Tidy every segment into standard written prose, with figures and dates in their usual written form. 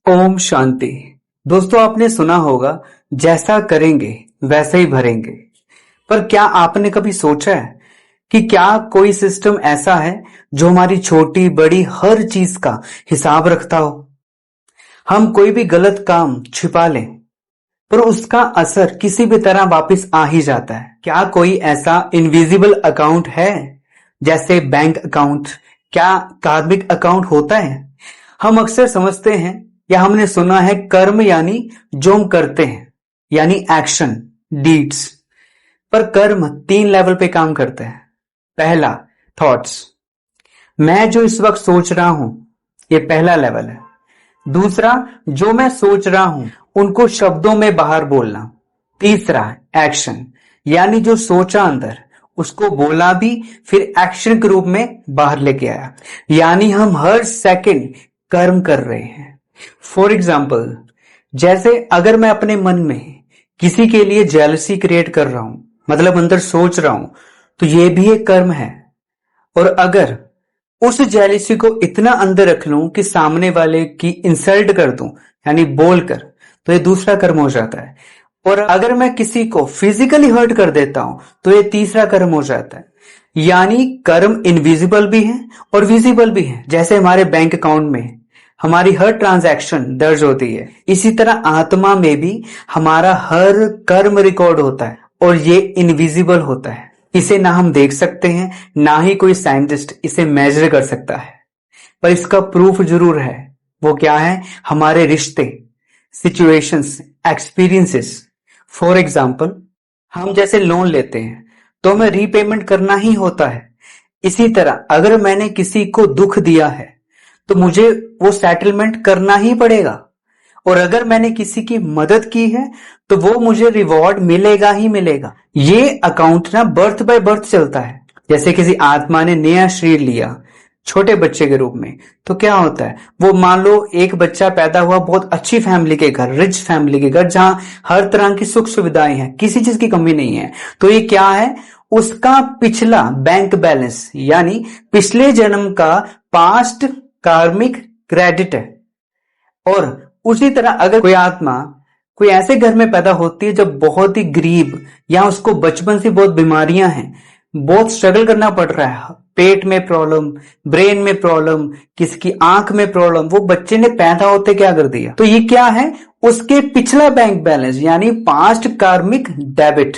ओम शांति। दोस्तों, आपने सुना होगा जैसा करेंगे वैसा ही भरेंगे। पर क्या आपने कभी सोचा है कि क्या कोई सिस्टम ऐसा है जो हमारी छोटी बड़ी हर चीज का हिसाब रखता हो? हम कोई भी गलत काम छिपा लें पर उसका असर किसी भी तरह वापस आ ही जाता है। क्या कोई ऐसा इनविजिबल अकाउंट है जैसे बैंक अकाउंट? क्या कार्मिक अकाउंट होता है? हम अक्सर समझते हैं या हमने सुना है कर्म यानी जो हम करते हैं, यानी एक्शन, डीड्स। पर कर्म 3 लेवल पे काम करते हैं। पहला, थॉट्स। मैं जो इस वक्त सोच रहा हूं, ये पहला लेवल है। दूसरा, जो मैं सोच रहा हूं उनको शब्दों में बाहर बोलना। तीसरा, एक्शन, यानी जो सोचा अंदर उसको बोला भी, फिर एक्शन के रूप में बाहर लेके आया। यानी हम हर सेकंड कर्म कर रहे हैं। फॉर एग्जाम्पल, जैसे अगर मैं अपने मन में किसी के लिए जेलसी क्रिएट कर रहा हूं, मतलब अंदर सोच रहा हूं, तो ये भी एक कर्म है। और अगर उस जेलसी को इतना अंदर रख लूं कि सामने वाले की इंसल्ट कर दूं, यानी बोलकर, तो ये दूसरा कर्म हो जाता है। और अगर मैं किसी को फिजिकली हर्ट कर देता हूं तो ये तीसरा कर्म हो जाता है। यानी कर्म इनविजिबल भी है और विजिबल भी है। जैसे हमारे बैंक अकाउंट में हमारी हर ट्रांजैक्शन दर्ज होती है, इसी तरह आत्मा में भी हमारा हर कर्म रिकॉर्ड होता है और ये इनविजिबल होता है। इसे ना हम देख सकते हैं, ना ही कोई साइंटिस्ट इसे मेजर कर सकता है। पर इसका प्रूफ जरूर है। वो क्या है? हमारे रिश्ते, सिचुएशंस, एक्सपीरियंसेस। फॉर एग्जाम्पल, हम जैसे लोन लेते हैं तो हमें रीपेमेंट करना ही होता है। इसी तरह अगर मैंने किसी को दुख दिया है तो मुझे वो सेटलमेंट करना ही पड़ेगा। और अगर मैंने किसी की मदद की है तो वो मुझे रिवॉर्ड मिलेगा ही मिलेगा। ये अकाउंट ना बर्थ बाय बर्थ चलता है। जैसे किसी आत्मा ने नया शरीर लिया छोटे बच्चे के रूप में, तो क्या होता है, वो मान लो एक बच्चा पैदा हुआ बहुत अच्छी फैमिली के घर, रिच फैमिली के घर, जहां हर तरह की सुख सुविधाएं हैं, किसी चीज की कमी नहीं है। तो ये क्या है? उसका पिछला बैंक बैलेंस, यानी पिछले जन्म का पास्ट कार्मिक क्रेडिट है। और उसी तरह अगर कोई आत्मा कोई ऐसे घर में पैदा होती है जब बहुत ही गरीब, या उसको बचपन से बहुत बीमारियां हैं, बहुत स्ट्रगल करना पड़ रहा है, पेट में प्रॉब्लम, ब्रेन में प्रॉब्लम, किसकी आंख में प्रॉब्लम, वो बच्चे ने पैदा होते क्या कर दिया, तो ये क्या है? उसके पिछला बैंक बैलेंस, यानी पास्ट कार्मिक डेबिट।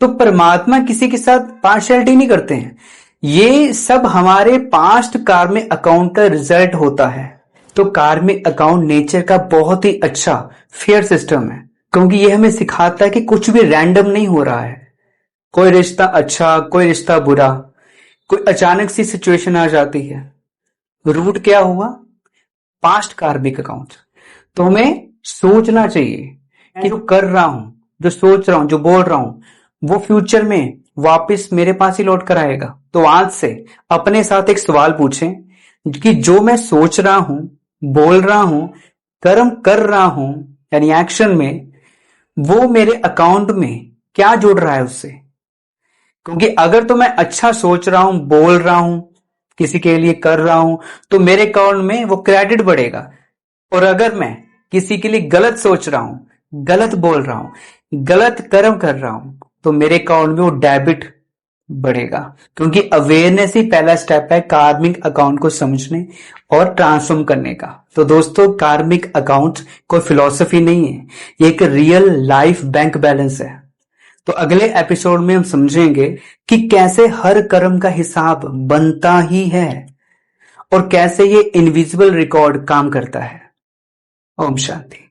तो परमात्मा किसी के साथ पार्शियलिटी नहीं करते हैं। ये सब हमारे पास्ट कार्मिक अकाउंट का रिजल्ट होता है। तो कार्मिक अकाउंट नेचर का बहुत ही अच्छा फेयर सिस्टम है, क्योंकि ये हमें सिखाता है कि कुछ भी रैंडम नहीं हो रहा है। कोई रिश्ता अच्छा, कोई रिश्ता बुरा, कोई अचानक सी सिचुएशन आ जाती है। रूट क्या हुआ? पास्ट कार्मिक अकाउंट। तो हमें सोचना चाहिए कि जो कर रहा हूं, जो सोच रहा हूं, जो बोल रहा हूं, वो फ्यूचर में वापस मेरे पास ही लौट कर आएगा। तो आज से अपने साथ एक सवाल पूछें कि जो मैं सोच रहा हूं, बोल रहा हूं, कर्म कर रहा हूं, यानी एक्शन में, वो मेरे अकाउंट में क्या जुड़ रहा है उससे। क्योंकि अगर तो मैं अच्छा सोच रहा हूं, बोल रहा हूं, किसी के लिए कर रहा हूं, तो मेरे अकाउंट में वो क्रेडिट बढ़ेगा। और अगर मैं किसी के लिए गलत सोच रहा हूं, गलत बोल रहा हूं, गलत कर्म कर रहा हूं, तो मेरे अकाउंट में वो डेबिट बढ़ेगा। क्योंकि अवेयरनेस ही पहला स्टेप है कार्मिक अकाउंट को समझने और ट्रांसफॉर्म करने का। तो दोस्तों, कार्मिक अकाउंट कोई फिलॉसफी नहीं है, ये एक रियल लाइफ बैंक बैलेंस है। तो अगले एपिसोड में हम समझेंगे कि कैसे हर कर्म का हिसाब बनता ही है और कैसे ये इनविजिबल रिकॉर्ड काम करता है। ओम शांति।